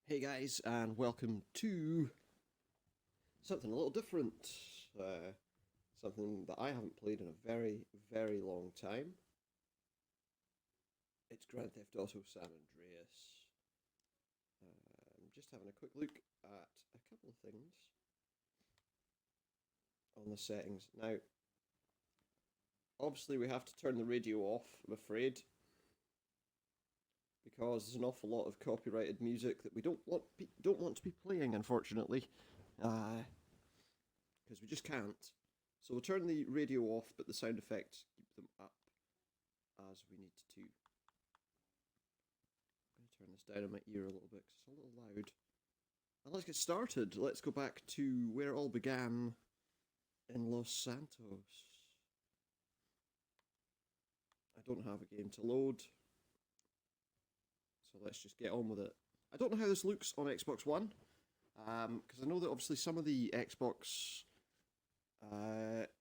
Hey guys, and welcome to something a little different. Something that I haven't played in a very, very long time. It's Grand Theft Auto San Andreas. I'm just having a quick look at a couple of things on the settings. Now, obviously, we have to turn the radio off, I'm afraid, because there's an awful lot of copyrighted music that we don't want to be playing, unfortunately. Because we just can't. So we'll turn the radio off, but the sound effects keep them up as we need to. I'm going to turn this down in my ear a little bit because it's a little loud. And let's get started. Let's go back to where it all began in Los Santos. I don't have a game to load, so let's just get on with it. I don't know how this looks on Xbox One, because I know that obviously some of the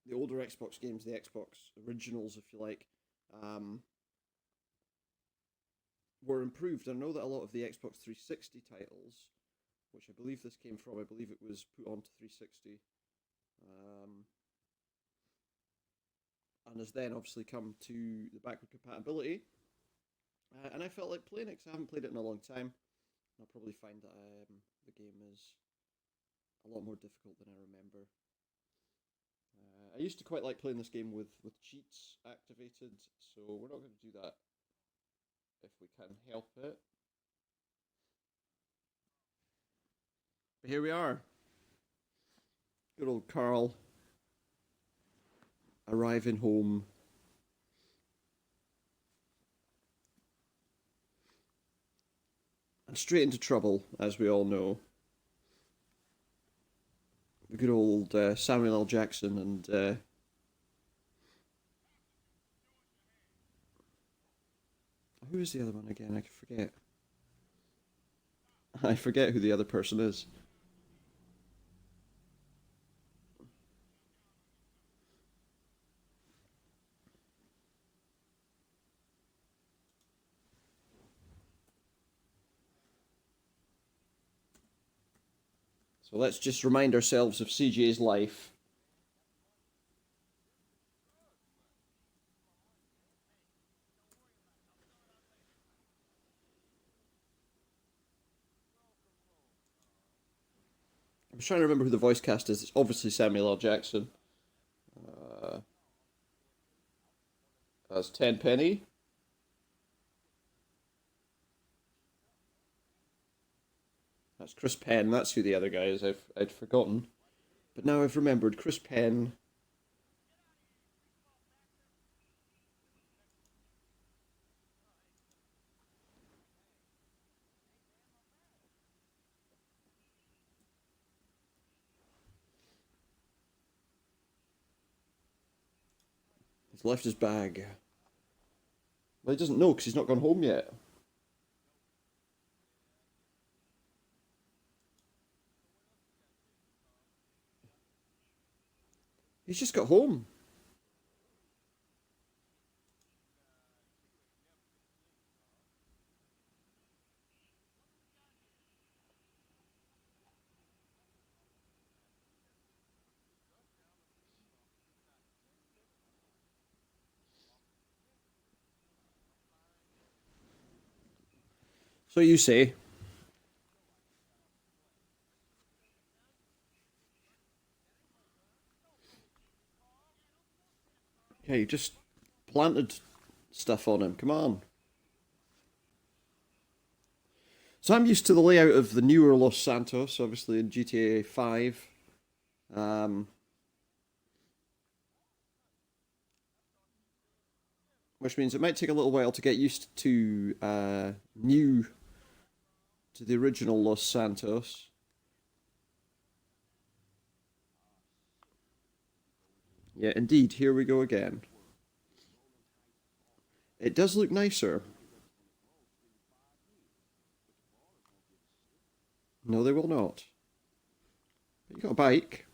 the older Xbox games, the Xbox originals, if you like, were improved. I know that a lot of the Xbox 360 titles, which I believe this came from, I believe it was put onto 360, and has then obviously come to the backward compatibility. And I felt like playing it because I haven't played it in a long time. I'll probably find that the game is a lot more difficult than I remember. I used to quite like playing this game with cheats activated, so we're not going to do that if we can help it. But here we are. Good old Carl arriving home. And straight into trouble, as we all know. The good old Samuel L. Jackson and who is the other one again? I forget. I forget who the other person is. So let's just remind ourselves of CJ's life. I was trying to remember who the voice cast is. It's obviously Samuel L. Jackson. Uh, as Tenpenny. That's Chris Penn. That's who the other guy is. I'd forgotten, but now I've remembered. Chris Penn. He's left his bag. Well, he doesn't know because he's not gone home yet. He's just got home. So you say. Yeah, you just planted stuff on him. Come on. So I'm used to the layout of the newer Los Santos, obviously in GTA 5. Um, which means it might take a little while to get used to new to the original Los Santos. Yeah, indeed. Here we go again. It does look nicer. No, they will not. But you got a bike.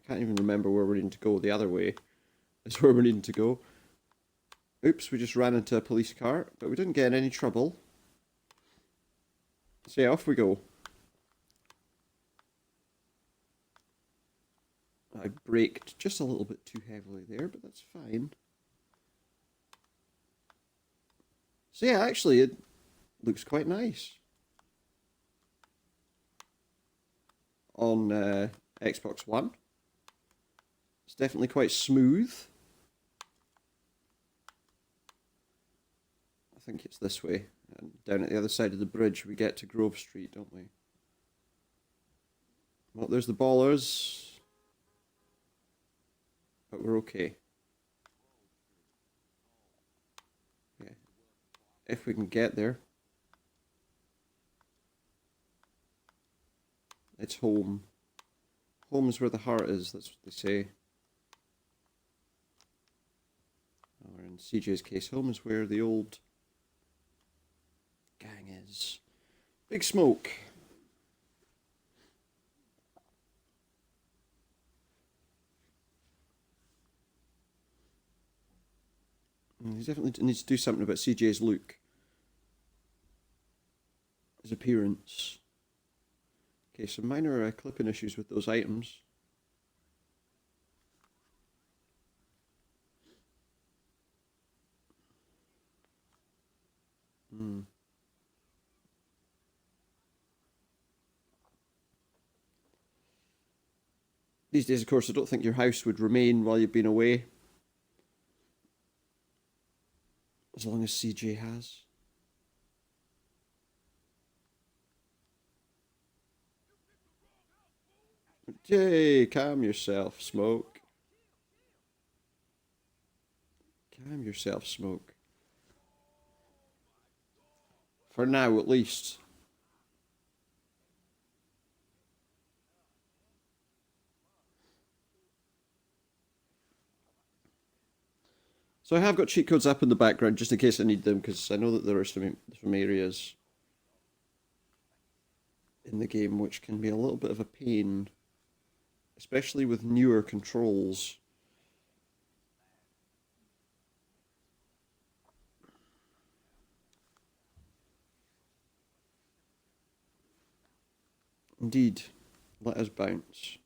I can't even remember where we're needing to go. The other way is where we're needing to go. Oops, we just ran into a police car, but we didn't get in any trouble. So yeah, off we go. I braked just a little bit too heavily there, but that's fine. So yeah, actually it looks quite nice on Xbox One. It's definitely quite smooth. I think it's this way. And down at the other side of the bridge we get to Grove Street, don't we? Well, there's the ballers. But we're okay. Yeah. If we can get there. It's home. Home is where the heart is, that's what they say. Or in CJ's case, home is where the old gang is. Big Smoke. He definitely needs to do something about CJ's look. His appearance. Okay, some minor clipping issues with those items. These days, of course, I don't think your house would remain while you've been away. As long as CJ has. Jay, calm yourself, Smoke. Calm yourself, Smoke. For now, at least. So I have got cheat codes up in the background just in case I need them, because I know that there are some areas in the game which can be a little bit of a pain, especially with newer controls. Indeed, let us bounce.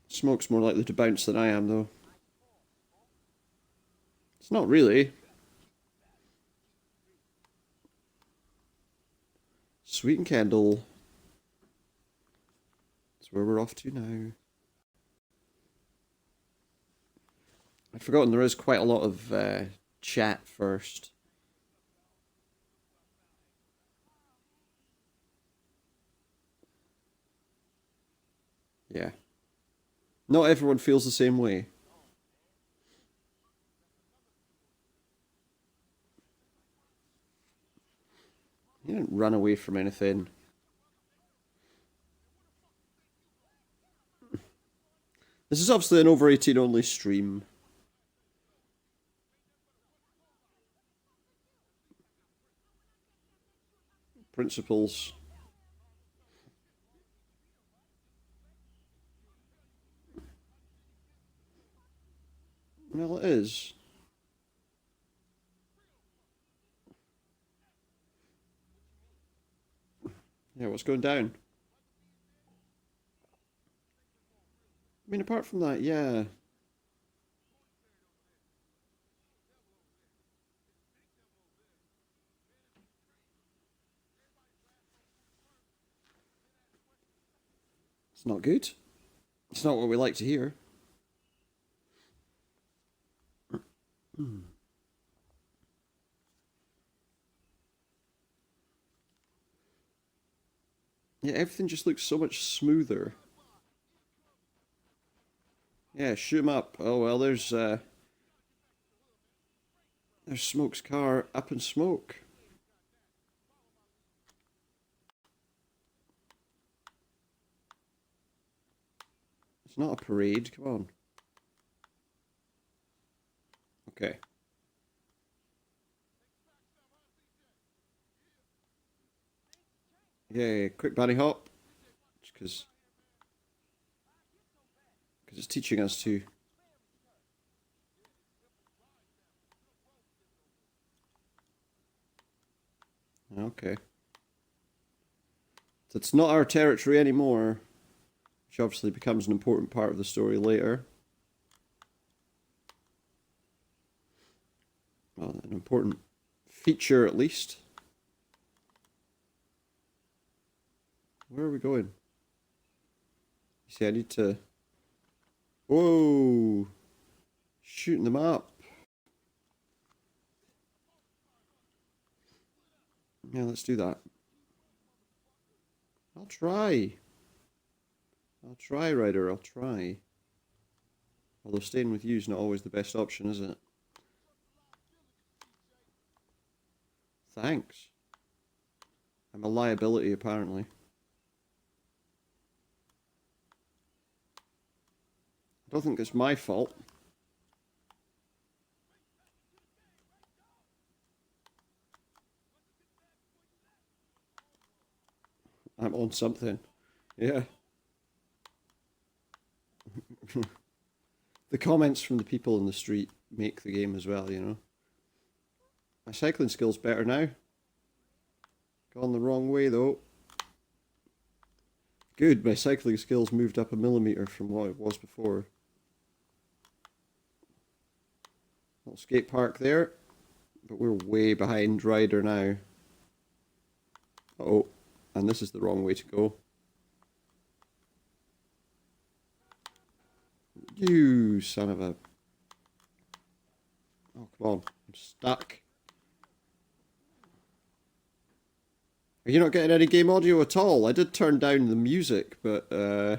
Smoke's more likely to bounce than I am, though. It's not really. Sweet and Kendall. That's where we're off to now. I'd forgotten there is quite a lot of chat first. Yeah. Not everyone feels the same way. You didn't run away from anything. This is obviously an over 18 only stream. Principles. Well, it is. Yeah, what's going down? I mean, apart from that, yeah. It's not good. It's not what we like to hear. Yeah, everything just looks so much smoother. Yeah, shoot 'em up. Oh well, there's Smoke's car up in smoke. It's not a parade. Come on. Okay. Yeah, quick bunny hop. Because it's teaching us to. Okay. So it's not our territory anymore, which obviously becomes an important part of the story later. Well, an important feature at least. Where are we going? You see, I need to. Whoa! Shooting them up. Yeah, let's do that. I'll try. I'll try, Ryder. I'll try. Although staying with you is not always the best option, is it? Thanks. I'm a liability, apparently. I don't think it's my fault. I'm on something. Yeah. The comments from the people in the street make the game as well, you know. My cycling skill's better now. Gone the wrong way though. Good, my cycling skills moved up a millimeter from what it was before. Little skate park there, but we're way behind Ryder now. Uh-oh, and this is the wrong way to go. You son of a... Oh, come on, I'm stuck. Are you not getting any game audio at all? I did turn down the music, but oh,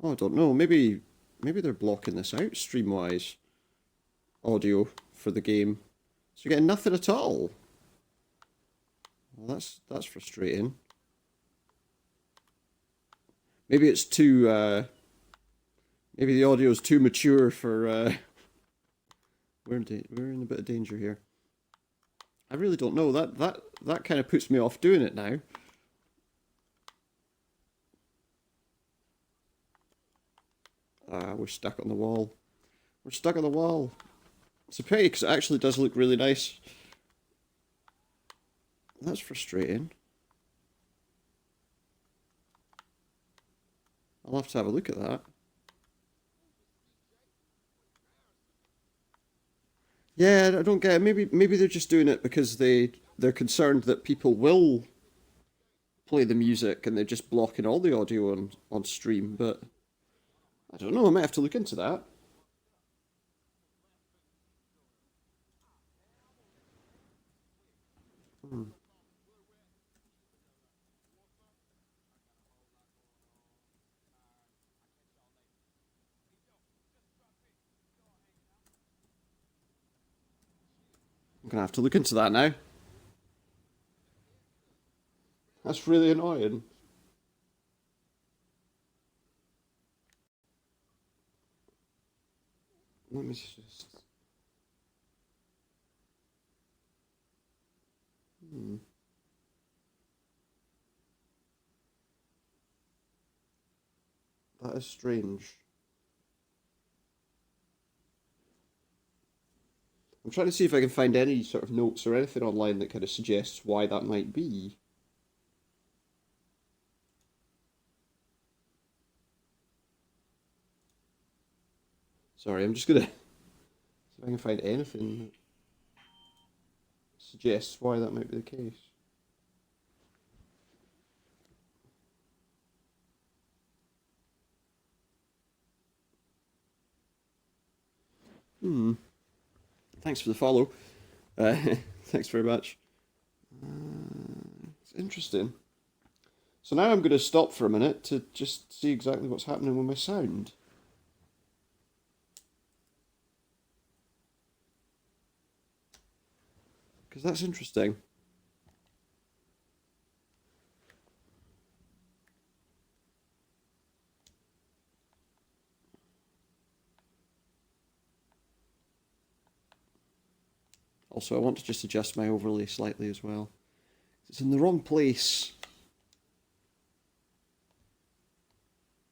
I don't know. Maybe they're blocking this out stream-wise. Audio for the game. So you're getting nothing at all. Well, that's frustrating. Maybe it's too maybe the audio is too mature for we're in a bit of danger here. I really don't know. That kind of puts me off doing it now. We're stuck on the wall. We're stuck on the wall. It's a pity because it actually does look really nice. That's frustrating. I'll have to have a look at that. Yeah, I don't get it. Maybe they're just doing it because they're concerned that people will play the music and they're just blocking all the audio on stream, but I don't know, I might have to look into that. Hmm. I'm gonna have to look into that now. That's really annoying. Let me just. Hmm. That is strange. I'm trying to see if I can find any sort of notes or anything online that kind of suggests why that might be. Sorry, I'm just gonna see if I can find anything that suggests why that might be the case. Hmm. Thanks for the follow. Uh, thanks very much. It's interesting. So now I'm going to stop for a minute to just see exactly what's happening with my sound. Because that's interesting. Also, I want to just adjust my overlay slightly as well. It's in the wrong place.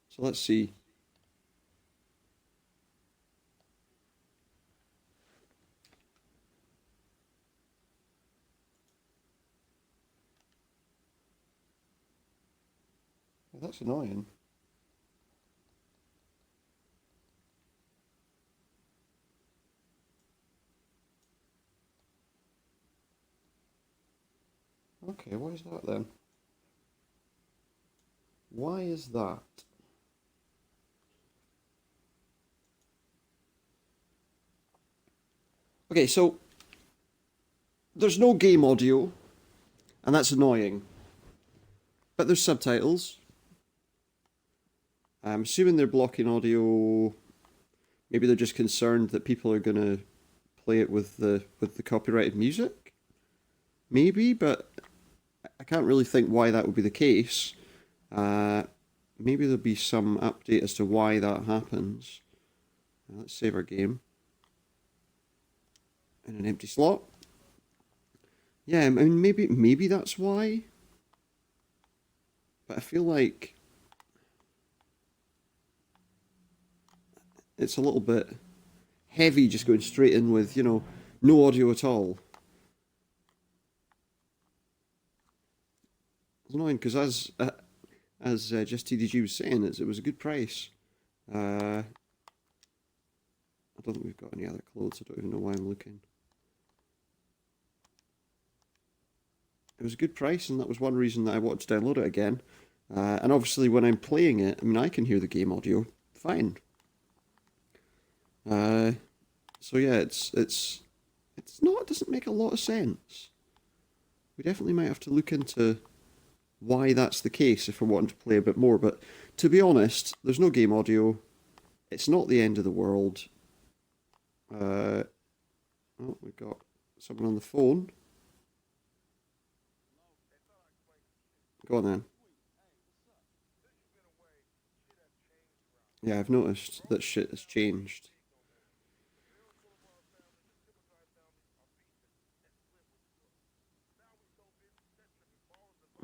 So let's see. That's annoying. Okay, why is that then? Why is that? Okay, so there's no game audio, and that's annoying. But there's subtitles. I'm assuming they're blocking audio. Maybe they're just concerned that people are gonna play it with the copyrighted music. Maybe, but I can't really think why that would be the case. Maybe there'll be some update as to why that happens. Let's save our game. And an empty slot. Yeah, I mean, maybe that's why. But I feel like it's a little bit heavy just going straight in with, you know, no audio at all. It's annoying because as just TDG was saying, it was a good price. I don't think we've got any other clothes. I don't even know why I'm looking. It was a good price, and that was one reason that I wanted to download it again. And obviously, when I'm playing it, I mean, I can hear the game audio fine. So yeah, it's not. It doesn't make a lot of sense. We definitely might have to look into why that's the case if we're wanting to play a bit more. But to be honest, there's no game audio. It's not the end of the world. Oh, we've got someone on the phone. Go on then. Yeah, I've noticed that shit has changed.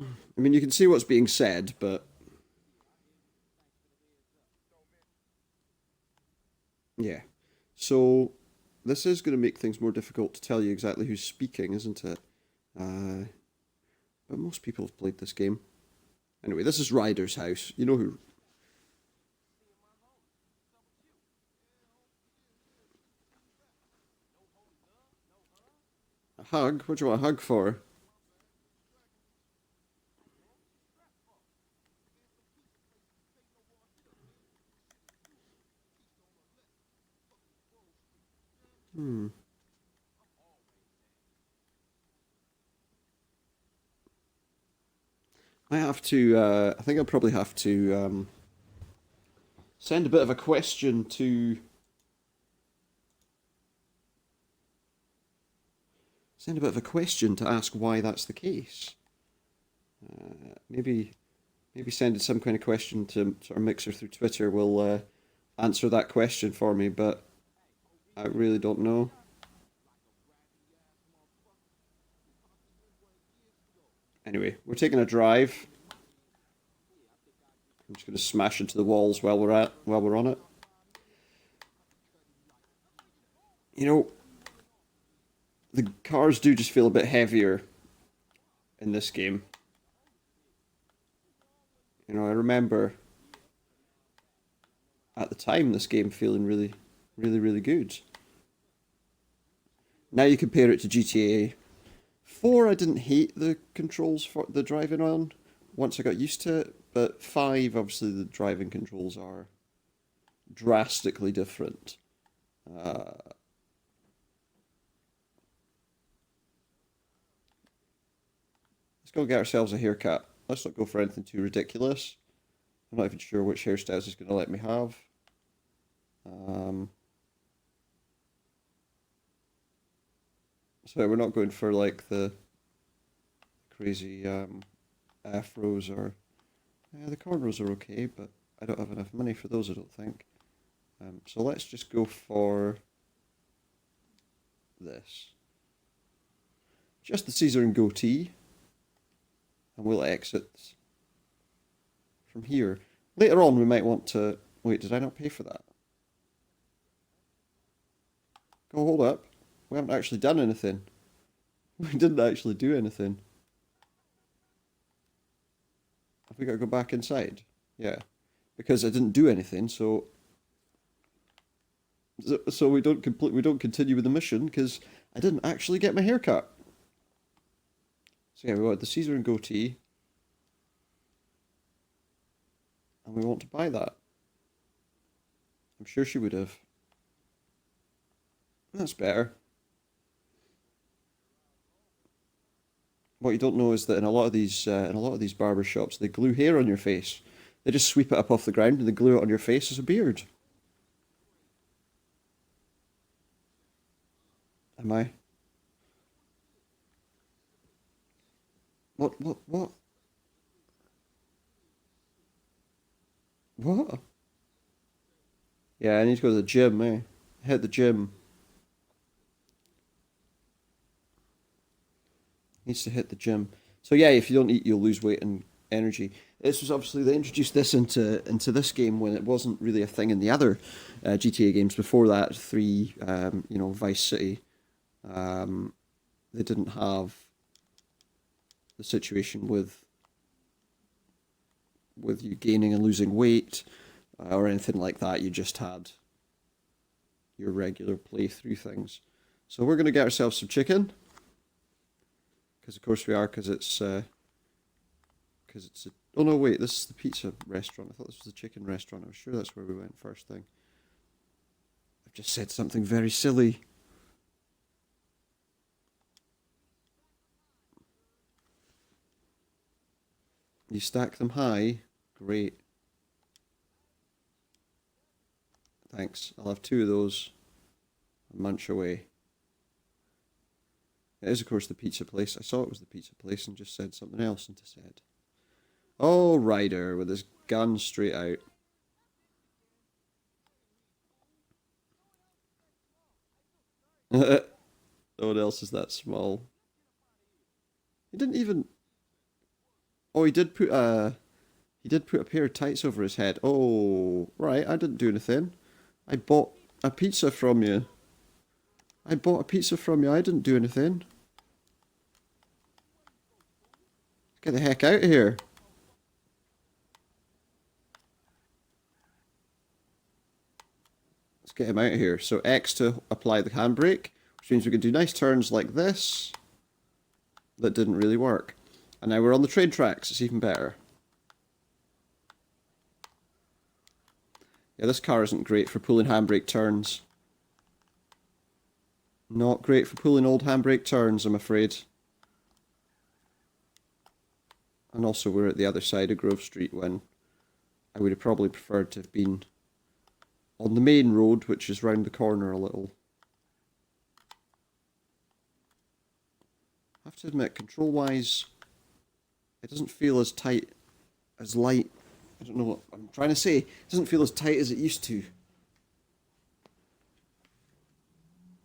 I mean, you can see what's being said, but yeah. So this is going to make things more difficult to tell you exactly who's speaking, isn't it? But most people have played this game. Anyway, this is Ryder's house. You know who. A hug? What do you want a hug for? Hmm. I have to. I think I'll probably have to send a bit of a question to. Send a bit of a question to ask why that's the case. Maybe sending some kind of question to our mixer through Twitter will answer that question for me, but I really don't know. Anyway, we're taking a drive. I'm just going to smash into the walls while we're on it. You know, the cars do just feel a bit heavier in this game. You know, I remember at the time this game feeling really, really, really good. Now you compare it to GTA 4, I didn't hate the controls for the driving on once I got used to it, but 5, obviously the driving controls are drastically different. Let's go get ourselves a haircut. Let's not go for anything too ridiculous. I'm not even sure which hairstyles he's going to let me have. So we're not going for like the crazy afros or the cornrows are okay, but I don't have enough money for those, I don't think. So let's just go for this. Just the Caesar and goatee. and we'll exit from here. Later on, we might want to... Wait, did I not pay for that? Go, hold up. We haven't actually done anything. We didn't actually do anything. Have we got to go back inside? Yeah. Because I didn't do anything, so we don't continue with the mission because I didn't actually get my hair cut. So yeah, we want the Caesar and goatee. And we want to buy that. I'm sure she would have. That's better. What you don't know is that in a lot of these barber shops, they glue hair on your face. They just sweep it up off the ground and they glue it on your face as a beard. Am I? What? What? Yeah, I need to go to the gym, eh? Hit the gym. Needs to hit the gym. So yeah, if you don't eat, you'll lose weight and energy. This was obviously, they introduced this into this game when it wasn't really a thing in the other GTA games before that. Vice City. They didn't have the situation with you gaining and losing weight or anything like that. You just had your regular playthrough things. So we're going to get ourselves some chicken. Because of course we are, because it's oh no, wait, this is the pizza restaurant. I thought this was the chicken restaurant. I was sure that's where we went first thing. I've just said something very silly. You stack them high. Great. Thanks. I'll have 2 of those. Munch away. It is, of course, the pizza place. I saw it was the pizza place and just said something else and said. Oh, Ryder with his gun straight out. No one else is that small. He didn't even... Oh, he did put a pair of tights over his head. Oh, right, I didn't do anything. I bought a pizza from you. I didn't do anything. Get the heck out of here. Let's get him out of here. So X to apply the handbrake, which means we can do nice turns like this. That didn't really work. And now we're on the train tracks. It's even better. Yeah, this car isn't great for pulling handbrake turns. Not great for pulling old handbrake turns, I'm afraid. And also we're at the other side of Grove Street when I would have probably preferred to have been on the main road, which is round the corner a little. I have to admit, control-wise, it doesn't feel as tight, as light. I don't know what I'm trying to say. It doesn't feel as tight as it used to.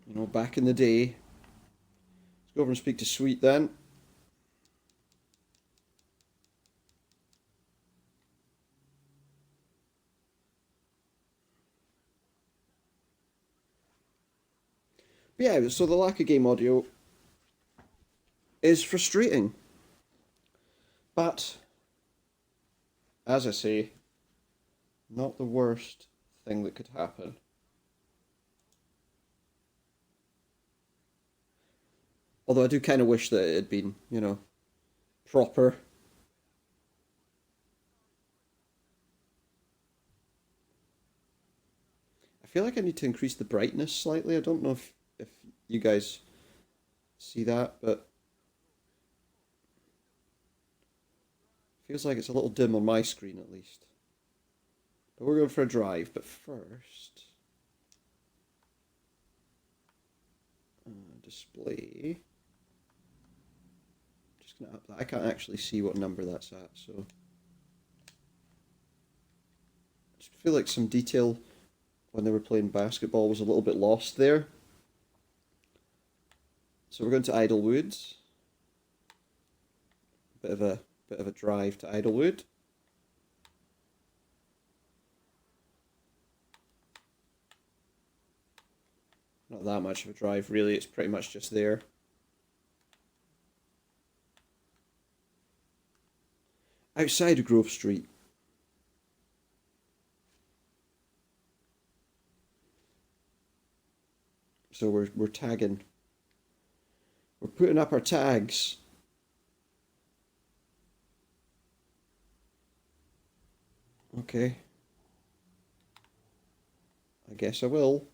You know, back in the day. Let's go over and speak to Sweet then. But yeah, so the lack of game audio is frustrating. But, as I say, not the worst thing that could happen. Although I do kind of wish that it had been, you know, proper. I feel like I need to increase the brightness slightly. I don't know if you guys see that, but feels like it's a little dim on my screen at least. But we're going for a drive, but first... display. Just going to up that. I can't actually see what number that's at, so... I just feel like some detail when they were playing basketball was a little bit lost there. So we're going to Idlewood. Bit bit of a drive to Idlewood. Not that much of a drive, really. It's pretty much just there. Outside of Grove Street. So we're tagging. We're putting up our tags. Okay. I guess I will.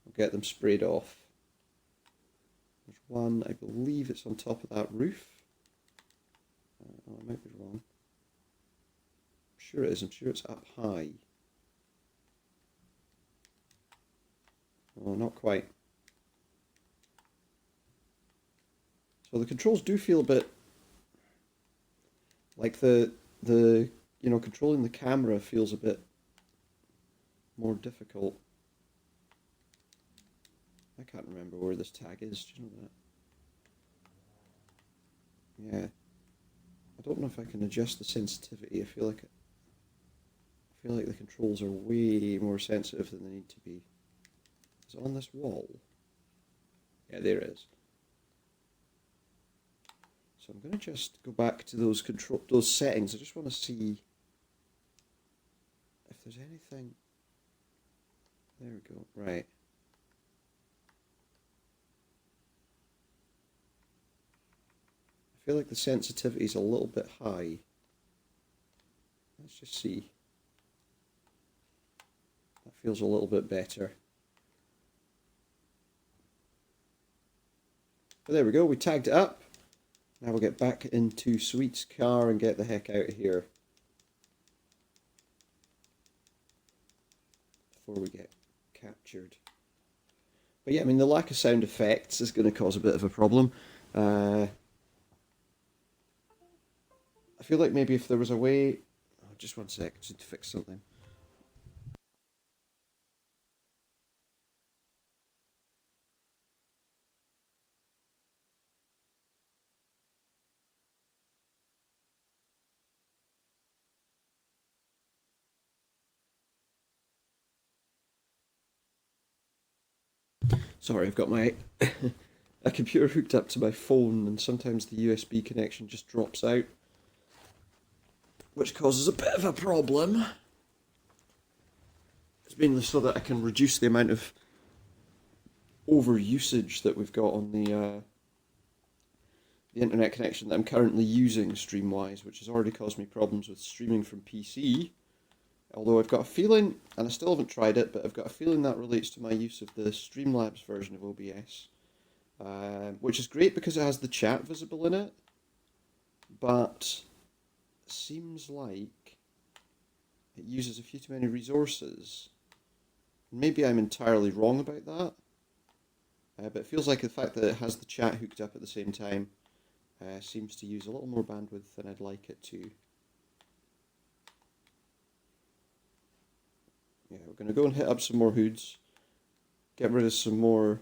I'll get them sprayed off. There's one, I believe it's on top of that roof. Oh, I might be wrong. I'm sure it is. I'm sure it's up high. Oh, not quite. So the controls do feel a bit like the controlling the camera feels a bit more difficult. I can't remember where this tag is. Do you know that? Yeah. I don't know if I can adjust the sensitivity. I feel like the controls are way more sensitive than they need to be. Is it on this wall? Yeah, there it is. So I'm going to just go back to those settings. I just want to see if there's anything. There we go. Right. I feel like the sensitivity is a little bit high. Let's just see. That feels a little bit better. But there we go, we tagged it up. Now we'll get back into Sweet's car and get the heck out of here before we get captured. But yeah, I mean, the lack of sound effects is going to cause a bit of a problem. I feel like maybe if there was a way... Oh, just one sec, I just need to fix something. Sorry, I've got my a computer hooked up to my phone, and sometimes the USB connection just drops out, which causes a bit of a problem. It's mainly so that I can reduce the amount of over usage that we've got on the internet connection that I'm currently using stream-wise, which has already caused me problems with streaming from PC. Although I've got a feeling, and I still haven't tried it, but I've got a feeling that relates to my use of the Streamlabs version of OBS, which is great because it has the chat visible in it, but seems like it uses a few too many resources. Maybe I'm entirely wrong about that, but it feels like the fact that it has the chat hooked up at the same time seems to use a little more bandwidth than I'd like it to. Yeah, we're going to go and hit up some more hoods, get rid of some more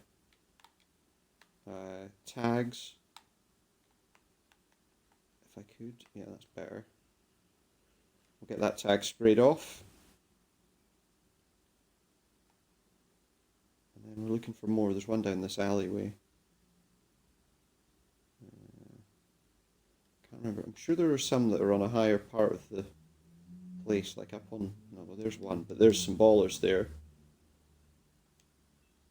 tags, if I could. Yeah, that's better. We'll get that tag sprayed off. And then we're looking for more. There's one down this alleyway. Can't remember. I'm sure there are some that are on a higher part of the place, like up on, no, well, there's one, but there's some ballers there.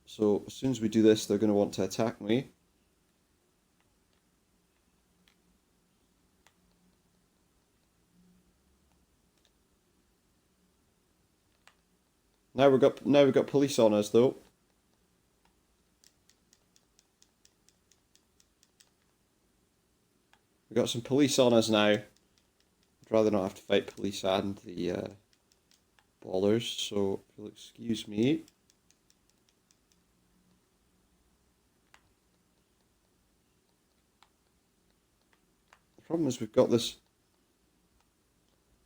So as soon as we do this, they're going to want to attack me. Now we've got police on us though. We've got some police on us now. I'd rather not have to fight police and the ballers, so if you'll excuse me. The problem is we've got this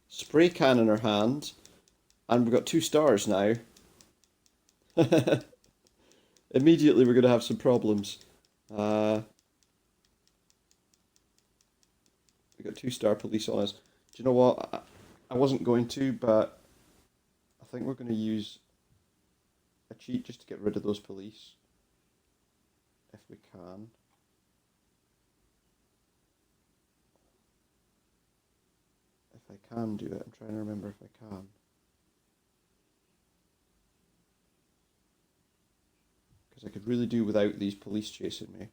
spray can in our hand, and we've got 2 stars now. Immediately we're going to have some problems. We got 2-star police on us. Do you know what? I wasn't going to, but I think we're going to use a cheat just to get rid of those police. If we can. If I can do it. I'm trying to remember if I can. Because I could really do without these police chasing me.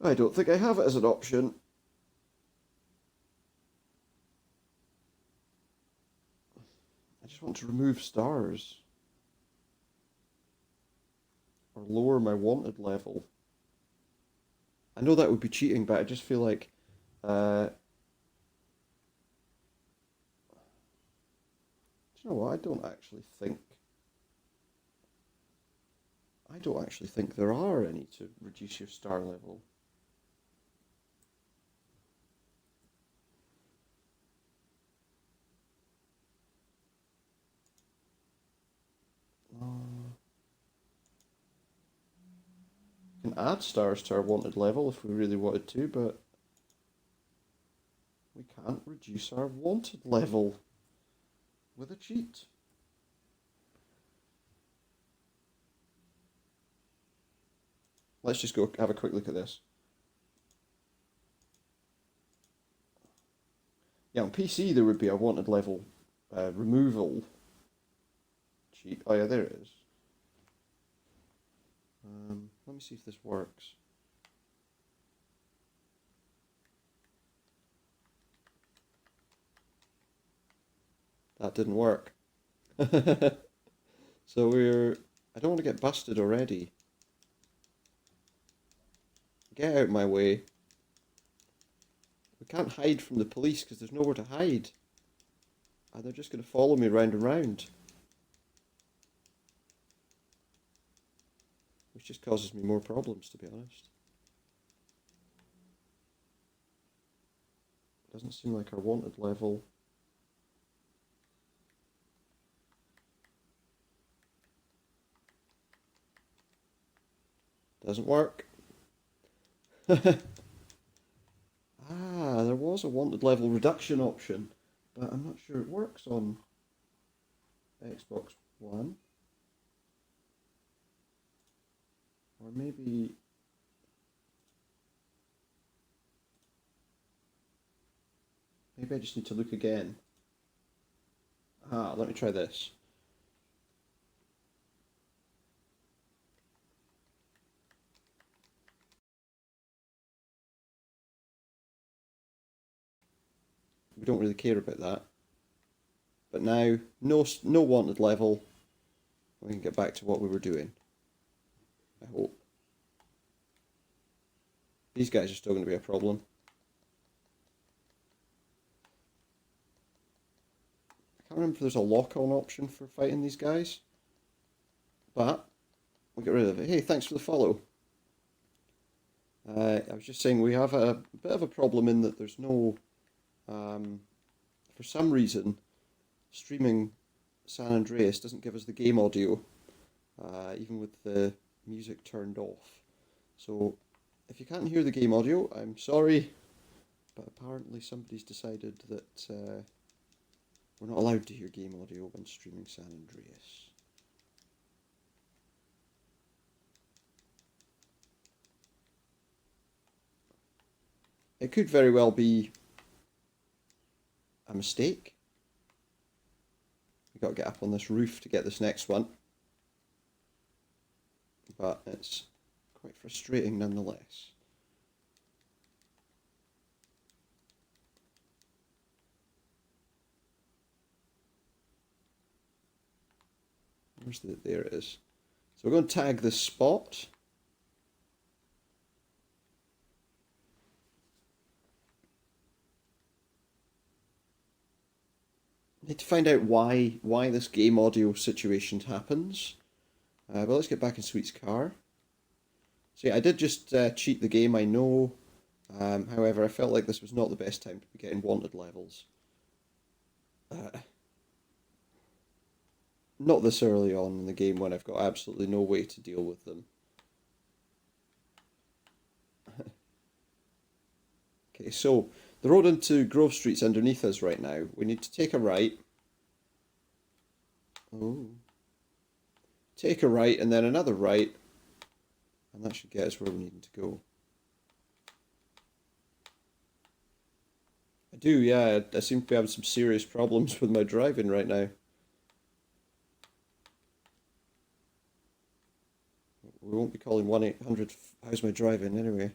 I don't think I have it as an option. I just want to remove stars. Or lower my wanted level. I know that would be cheating, but I just feel like... do you know what? I don't actually think there are any to reduce your star level. We can add stars to our wanted level if we really wanted to, but we can't reduce our wanted level with a cheat. Let's just go have a quick look at this. Yeah, on PC there would be a wanted level removal cheat. Oh yeah, there it is. Let me see if this works. That didn't work. So I don't want to get busted already. Get out of my way. We can't hide from the police because there's nowhere to hide. And they're just going to follow me round and round. Which just causes me more problems, to be honest. Doesn't seem like our wanted level. Doesn't work. There was a wanted level reduction option, but I'm not sure it works on Xbox One. Or maybe... maybe I just need to look again. Let me try this. We don't really care about that. But now, no wanted level. We can get back to what we were doing. I hope. These guys are still going to be a problem. I can't remember if there's a lock-on option for fighting these guys. But, we'll get rid of it. Hey, thanks for the follow. I was just saying we have a bit of a problem in that there's no... for some reason, streaming San Andreas doesn't give us the game audio, even with the music turned off. So, if you can't hear the game audio, I'm sorry, but apparently somebody's decided that we're not allowed to hear game audio when streaming San Andreas. It could very well be a mistake. We've got to get up on this roof to get this next one. But it's quite frustrating nonetheless. There it is. So we're going to tag this spot. Need to find out why this game audio situation happens. But let's get back in Sweet's car. So yeah, I did just cheat the game, I know. However, I felt like this was not the best time to be getting wanted levels. Not this early on in the game when I've got absolutely no way to deal with them. Okay, so the road into Grove Street's underneath us right now. We need to take a right. Oh. Take a right and then another right. And that should get us where we need to go. I do, yeah. I seem to be having some serious problems with my driving right now. We won't be calling 1-800 how's my driving anyway.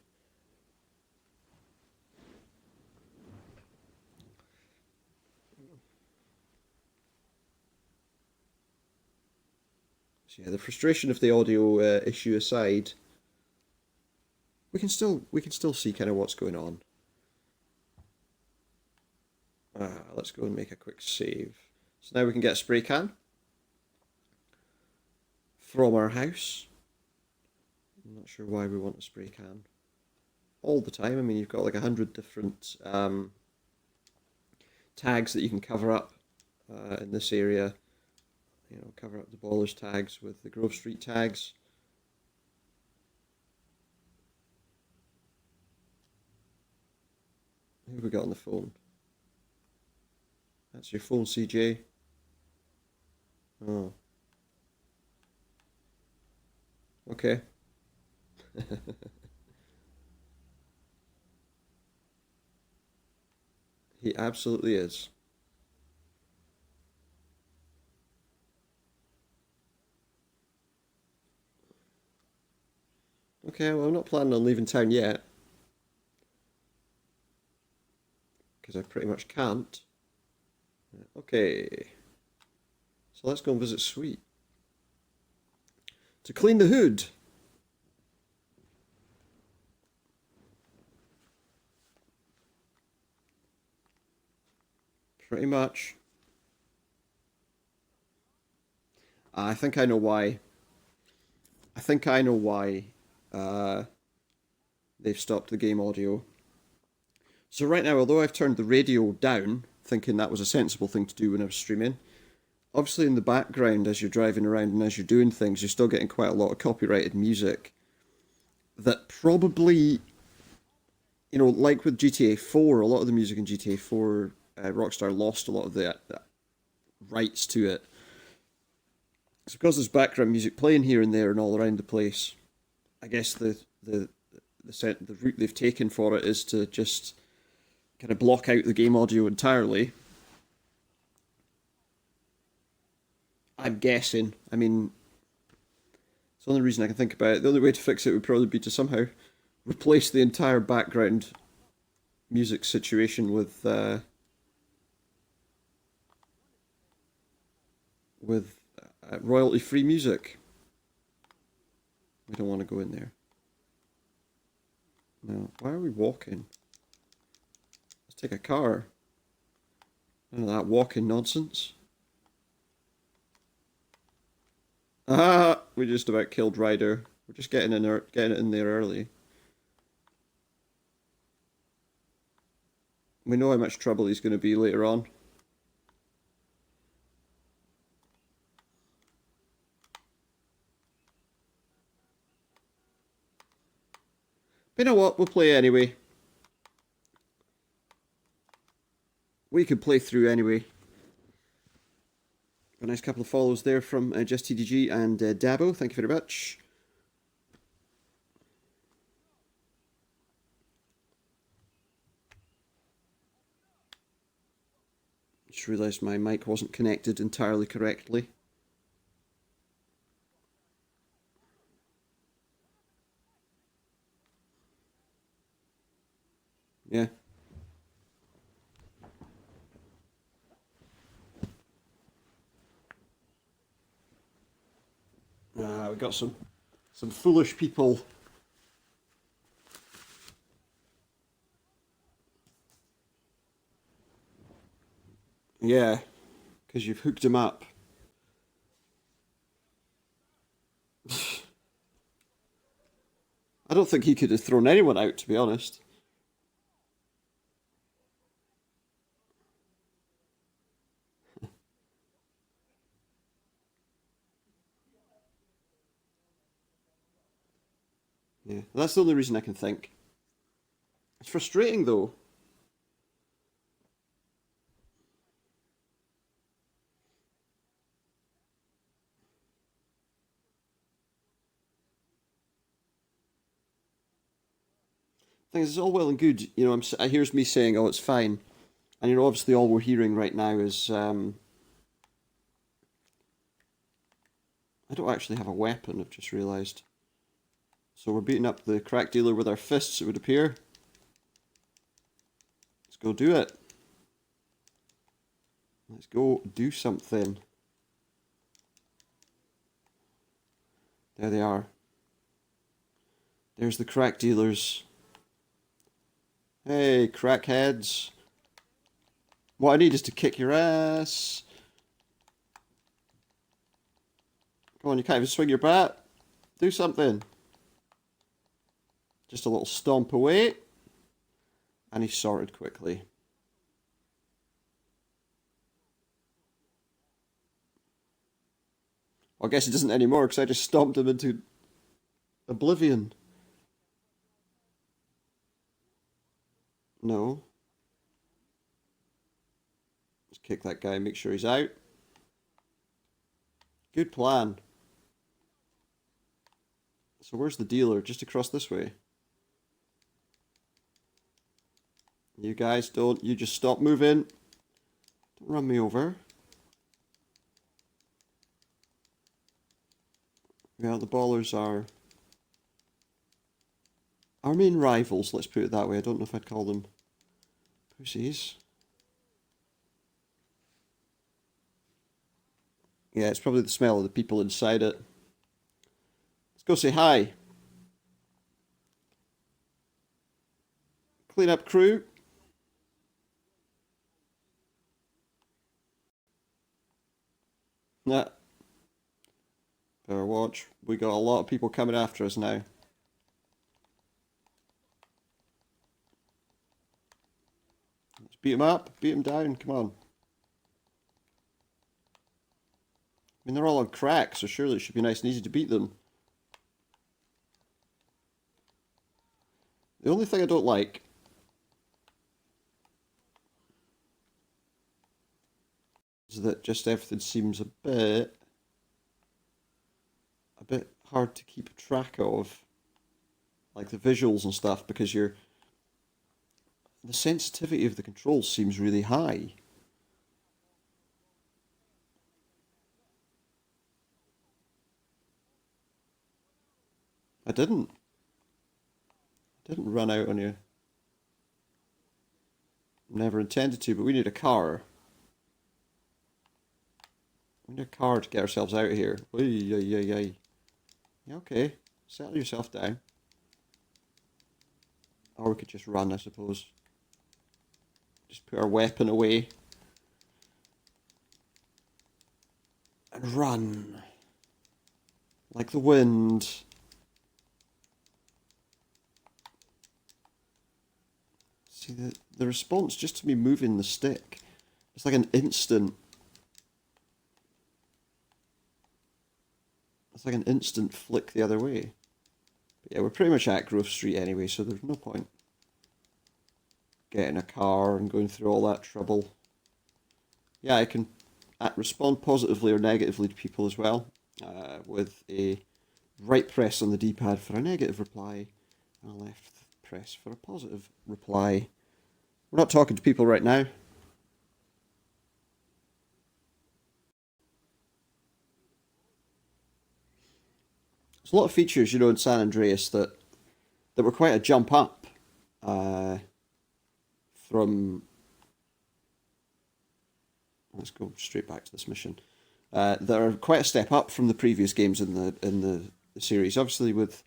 So yeah, the frustration of the audio issue aside, we can still see kind of what's going on. Let's go and make a quick save. So now we can get a spray can from our house. I'm not sure why we want a spray can all the time. I mean, you've got like 100 different tags that you can cover up in this area. You know, cover up the Ballers tags with the Grove Street tags. Who have we got on the phone? That's your phone, CJ. Oh. Okay. He absolutely is. Okay, well, I'm not planning on leaving town yet. Because I pretty much can't. Okay. So let's go and visit Sweet. To clean the hood. Pretty much. I think I know why. I think I know why they've stopped the game audio. So right now, although I've turned the radio down, thinking that was a sensible thing to do when I was streaming, obviously in the background as you're driving around and as you're doing things, you're still getting quite a lot of copyrighted music that probably, you know, like with GTA 4, a lot of the music in GTA 4, Rockstar lost a lot of the rights to it. It's because there's background music playing here and there and all around the place. I guess the route they've taken for it is to just kind of block out the game audio entirely. I'm guessing. I mean, it's the only reason I can think about it. The only way to fix it would probably be to somehow replace the entire background music situation with royalty-free music. We don't want to go in there. No, why are we walking? Let's take a car. None of that walking nonsense. Ah, we just about killed Ryder. We're just getting it in there early. We know how much trouble he's going to be later on. But you know what? We'll play anyway. We could play through anyway. A nice couple of follows there from Just TDG and Dabo. Thank you very much. Just realised my mic wasn't connected entirely correctly. Yeah. We got some foolish people. Yeah, because you've hooked him up. I don't think he could have thrown anyone out, to be honest. Yeah, that's the only reason I can think. It's frustrating though. Things it's all well and good. You know, here's me saying, "Oh, it's fine," and you know, obviously, all we're hearing right now is I don't actually have a weapon. I've just realised. So we're beating up the crack dealer with our fists. It would appear. Let's go do it. Let's go do something. There they are. There's the crack dealers. Hey, crackheads. What I need is to kick your ass. Come on, you can't even swing your bat. Do something. Just a little stomp away. And he's sorted quickly. Well, I guess he doesn't anymore because I just stomped him into oblivion. No. Let's kick that guy, make sure he's out. Good plan. So where's the dealer? Just across this way. You guys don't, you just stop moving. Don't run me over. Well, the ballers are our main rivals, let's put it that way. I don't know if I'd call them pussies. Yeah, it's probably the smell of the people inside it. Let's go say hi. Clean up crew. Nah. Better watch. We got a lot of people coming after us now. Let's beat them up. Beat them down. Come on. I mean, they're all on crack, so surely it should be nice and easy to beat them. The only thing I don't like is that just everything seems a bit hard to keep track of, like the visuals and stuff, because the sensitivity of the controls seems really high. I didn't run out on you. Never intended to, but we need a car. We need a car to get ourselves out of here. Oy, oy, oy, oy. Yeah, okay. Settle yourself down. Or we could just run, I suppose. Just put our weapon away. And run. Like the wind. See, the response just to me moving the stick. It's like an instant. It's like an instant flick the other way. But yeah, we're pretty much at Grove Street anyway, so there's no point getting a car and going through all that trouble. Yeah, I can respond positively or negatively to people as well, with a right press on the D-pad for a negative reply, and a left press for a positive reply. We're not talking to people right now. There's a lot of features, you know, in San Andreas that were quite a jump up from. Let's go straight back to this mission. That are quite a step up from the previous games in the series. Obviously, with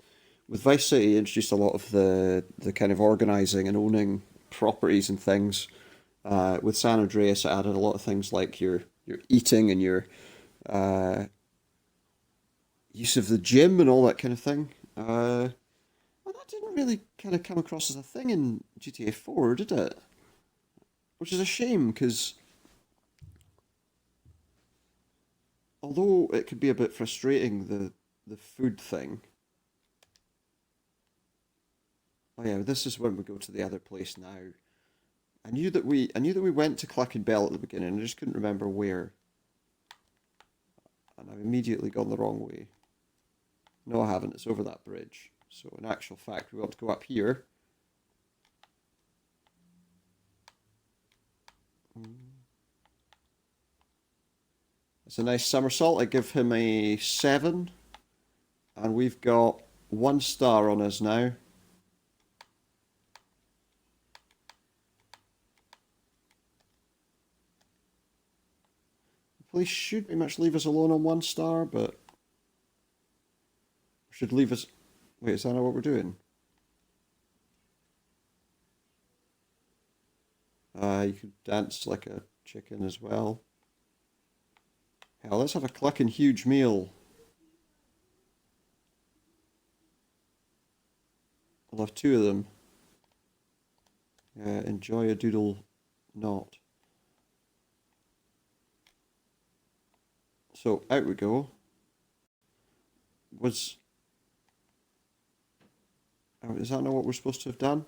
Vice City, introduced a lot of the kind of organizing and owning properties and things. With San Andreas, it added a lot of things like your eating and your use of the gym and all that kind of thing. Well, that didn't really kind of come across as a thing in GTA 4, did it? Which is a shame, because although it could be a bit frustrating, the food thing, Oh yeah, this is when we go to the other place now. I knew that we went to Clerkenbell at the beginning. I just couldn't remember where, and I've immediately gone the wrong way. No, I haven't. It's over that bridge. So in actual fact, we want to go up here. It's a nice somersault. I give him a 7. And we've got 1 star on us now. The police should pretty much leave us alone on 1 star, but should leave us... Wait, is that not what we're doing? You could dance like a chicken as well. Hell, let's have a clucking huge meal. I'll have 2 of them. Enjoy a doodle not. So, out we go. Is that not what we're supposed to have done?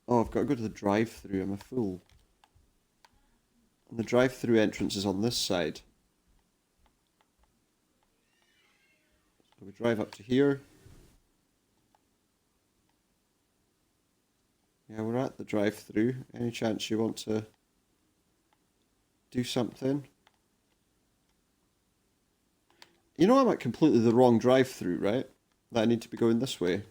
Oh, I've got to go to the drive-thru. I'm a fool. And the drive-thru entrance is on this side. So we drive up to here. Yeah, we're at the drive-thru. Any chance you want to do something? You know I'm at completely the wrong drive-thru, right? That I need to be going this way.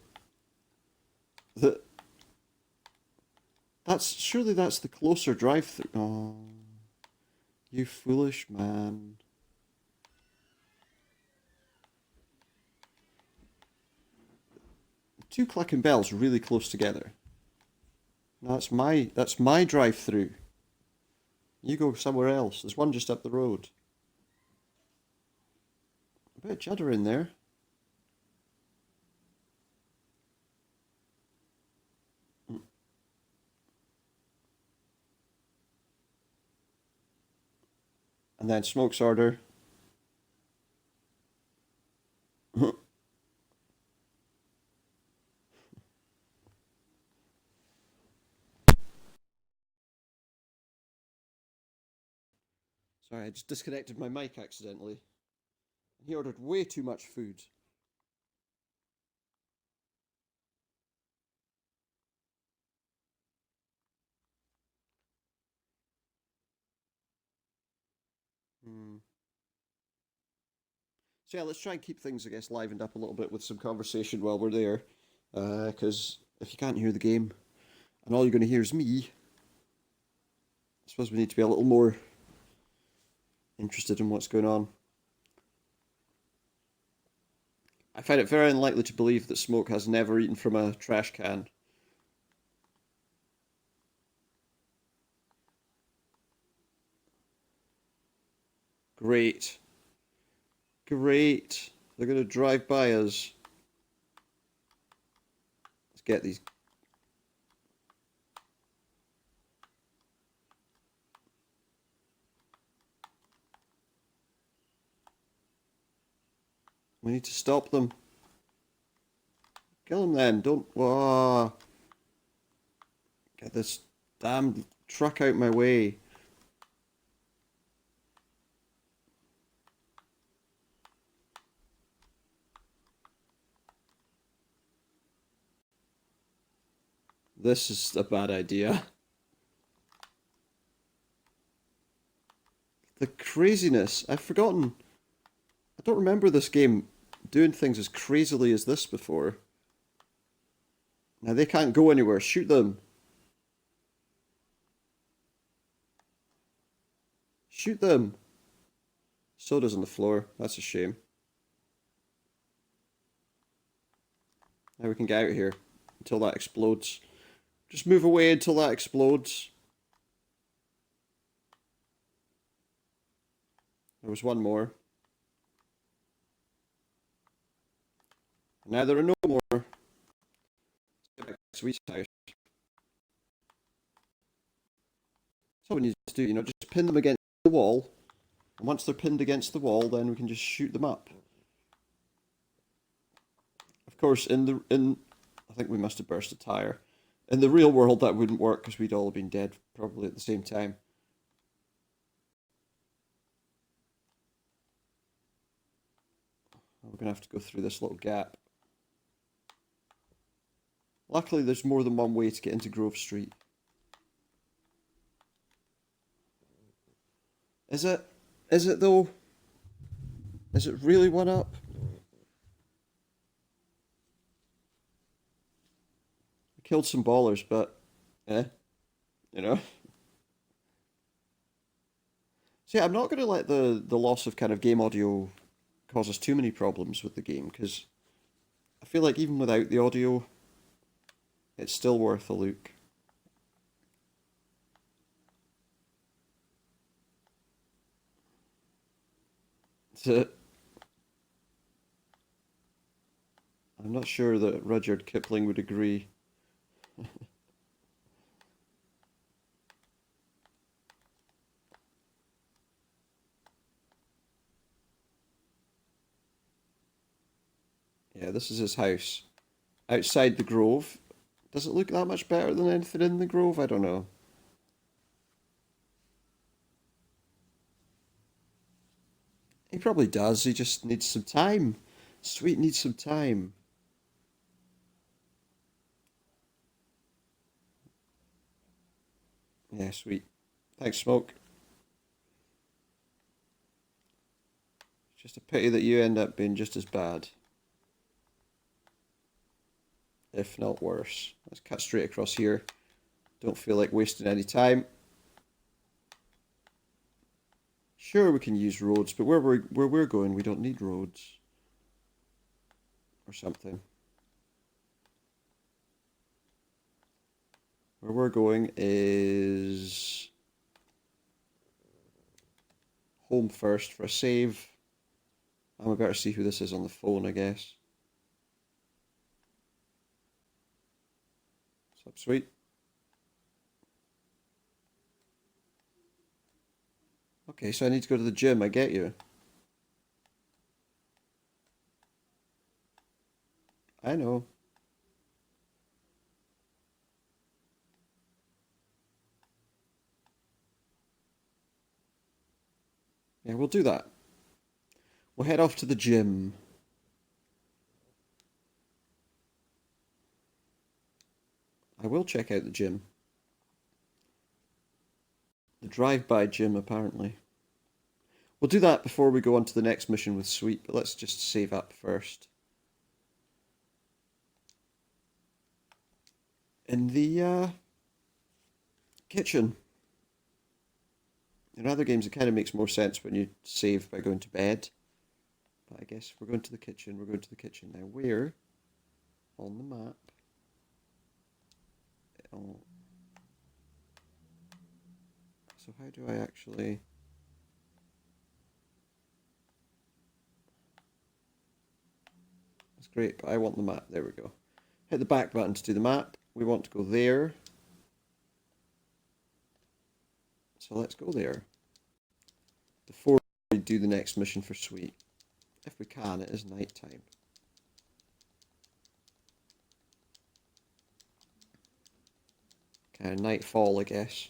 Surely that's the closer drive-thru. Oh, you foolish man. The 2 Clerkenbells really close together. No, that's my drive-thru. You go somewhere else. There's one just up the road. A bit of judder in there. And then Smoke's order. Sorry, I just disconnected my mic accidentally. He ordered way too much food. So yeah, let's try and keep things, I guess, livened up a little bit with some conversation while we're there. Because if you can't hear the game, and all you're going to hear is me, I suppose we need to be a little more interested in what's going on. I find it very unlikely to believe that Smoke has never eaten from a trash can. Great. Great. They're going to drive by us. Let's get these. We need to stop them. Kill them then. Don't... Whoa. Get this damn truck out my way. This is a bad idea. The craziness. I've forgotten. I don't remember this game doing things as crazily as this before. Now they can't go anywhere. Shoot them. Shoot them. Soda's on the floor. That's a shame. Now we can get out of here until that explodes. Just move away until that explodes. There was one more. Now there are no more. Let's get back to Sweet's house. That's all we need to do, you know, just pin them against the wall. And once they're pinned against the wall, then we can just shoot them up. Of course, I think we must have burst a tire. In the real world, that wouldn't work because we'd all been dead probably at the same time. We're gonna have to go through this little gap. Luckily, there's more than one way to get into Grove Street. Is it? Is it though? Is it really one up? I killed some ballers, but you know. See, I'm not going to let the loss of kind of game audio cause us too many problems with the game, because I feel like even without the audio, it's still worth a look. So, I'm not sure that Rudyard Kipling would agree. Yeah, this is his house. Outside the Grove. Does it look that much better than anything in the Grove? I don't know. He probably does. He just needs some time. Sweet needs some time. Yeah, sweet. Thanks, Smoke. Just a pity that you end up being just as bad. If not worse. Let's cut straight across here. Don't feel like wasting any time. Sure, we can use roads, but where we're going, we don't need roads. Or something. Where we're going is home first for a save. And we better see who this is on the phone, I guess. Sup, sweet. Okay, so I need to go to the gym, I get you. I know. Yeah, we'll do that. We'll head off to the gym. I will check out the gym. The drive-by gym, apparently. We'll do that before we go on to the next mission with Sweet, but let's just save up first. In the kitchen. In other games, it kind of makes more sense when you save by going to bed. But I guess we're going to the kitchen. We're going to the kitchen now. Where? On the map. Oh. So how do I actually... That's great, but I want the map. There we go. Hit the back button to do the map. We want to go there. So let's go there. Before we do the next mission for Sweet. If we can, it is night time. Kind of nightfall, I guess.